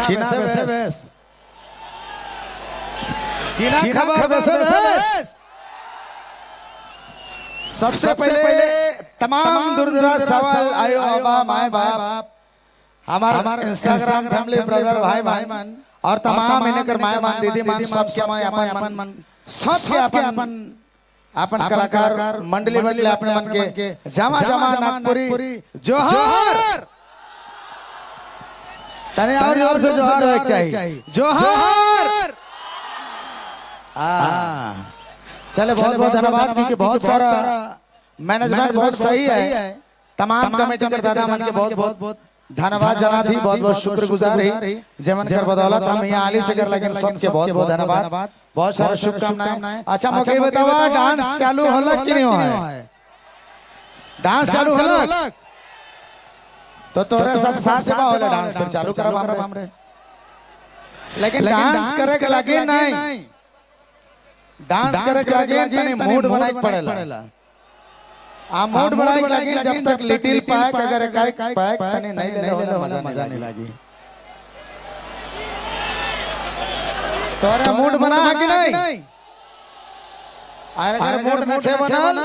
चीना वैसे वैस चीना खबर वैसे वैस। सबसे पहले तमाम दूर-दराज सवाल आयो आबा माए बाप हमारा इंस्टाग्राम फैमिली ब्रदर भाई मान और तमाम इनकर माए मान दीदी मान सब के माए अपन मन सब के अपन कलाकार मंडली मंडली अपने मन के जमा जमा नागपुरी जोहार तने और जोर से जोहार होना चाहिए जोहार। चले बहुत बहुत धन्यवाद क्योंकि बहुत सारा मैनेजमेंट बहुत सही है। तमाम कमेटी के दादा मन के बहुत बहुत धन्यवाद जना थी बहुत बहुत शुक्रगुजार रही जेमन कर बदौलत हम यहाँ आली से कर लगे सबके बहुत बहुत धन्यवाद बहुत सारा शुभकामनाएं। अच्छा मुझे बतावा डांस चालू होला कि नहीं हुआ है? डांस चालू होला तो तोरे सब साथ से होला डांस फिर चालू करब हमरे लेकिन डांस करे के लगे नहीं डांस करे के लगे तने मूड बनाए पड़ेला आ मूड बनाए के लगे जब तक लिटिल पैक अगर पैक तने नहीं ले मजा नहीं लागी। तोरा मूड बना कि नहीं? अरे मूड नखे बनल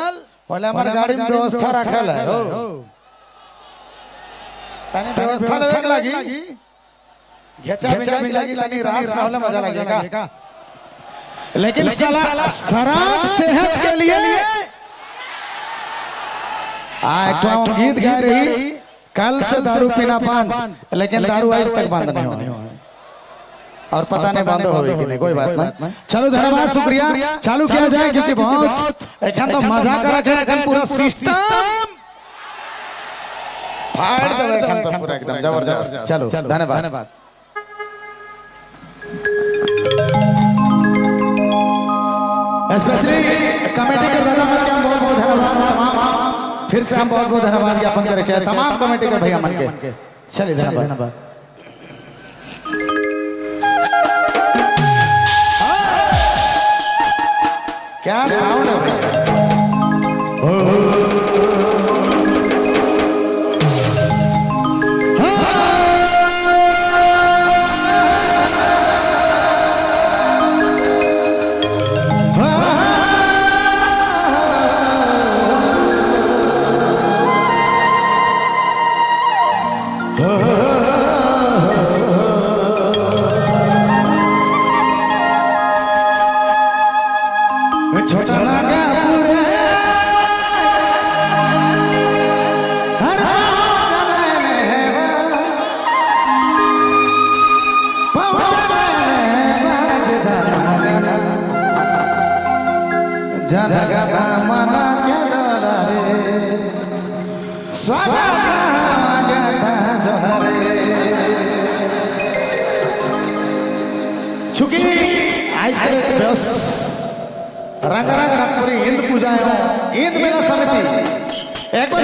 बोले हमर गाड़ी में व्यवस्था रखल है हो तने व्यवस्था लेवे लागी घेचा भी लागी तनी रास में होला मजा लगेगा लेकिन साला शराब सेहत के लिए एक तो गीत गा रही कल से दारू पीना पान लेकिन दारू आज तक बंद नहीं हुआ और पता नहीं बंद होगी कि नहीं कोई बात नहीं। चलो धन्यवाद शुक्रिया चालू किया जाए क्योंकि बहुत एखन तो मजा कर एखन पूरा सिस्टम फाड़ दो एखन तो पूरा एकदम जबरदस्त। चलो धन्यवाद। स्पेशली कमेटी के दादा मन के बहुत बहुत धन्यवाद फिर से हम बहुत बहुत धन्यवाद ज्ञापन करे चाहे तमाम कमेटी के भैया मन के। चलिए धन्यवाद। क्या साउंड है रंग रंग रंगपुरी हिंद पूजा ईद मेला समिति एक बार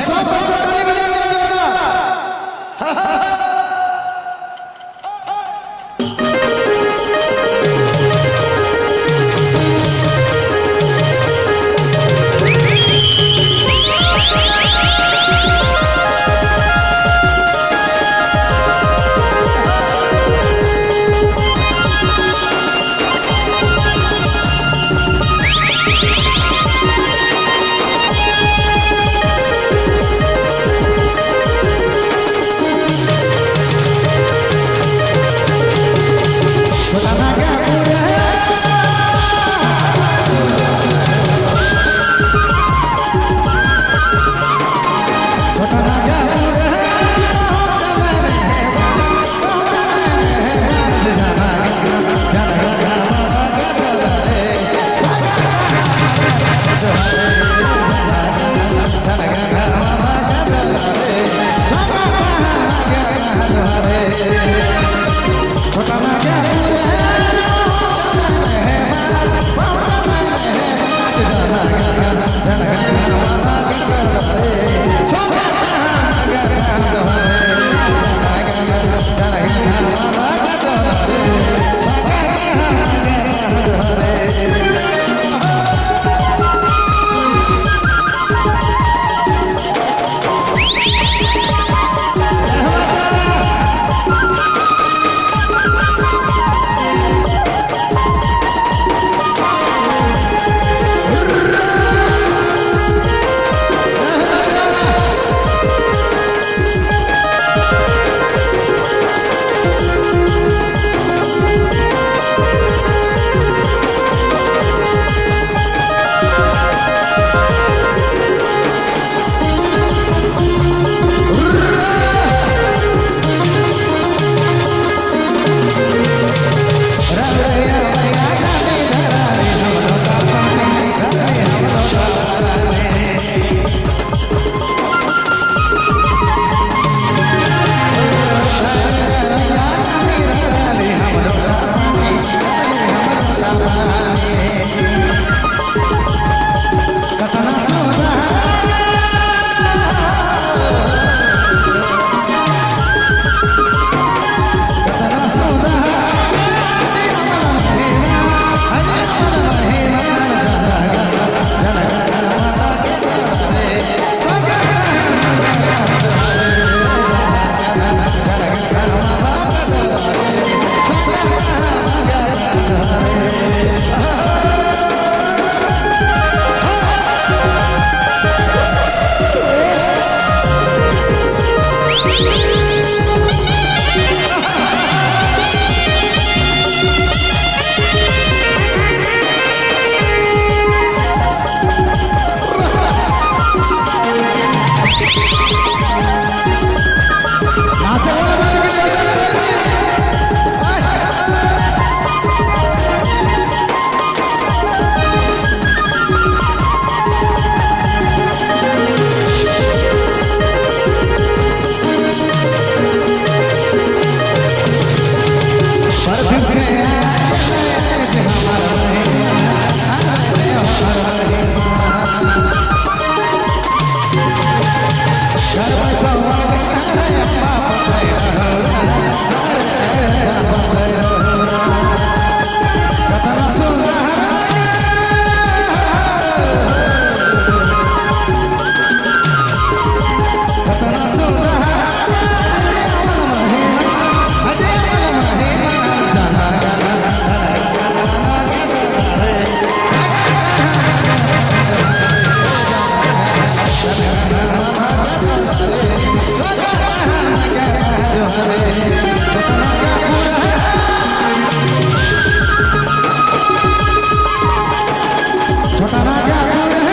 राजा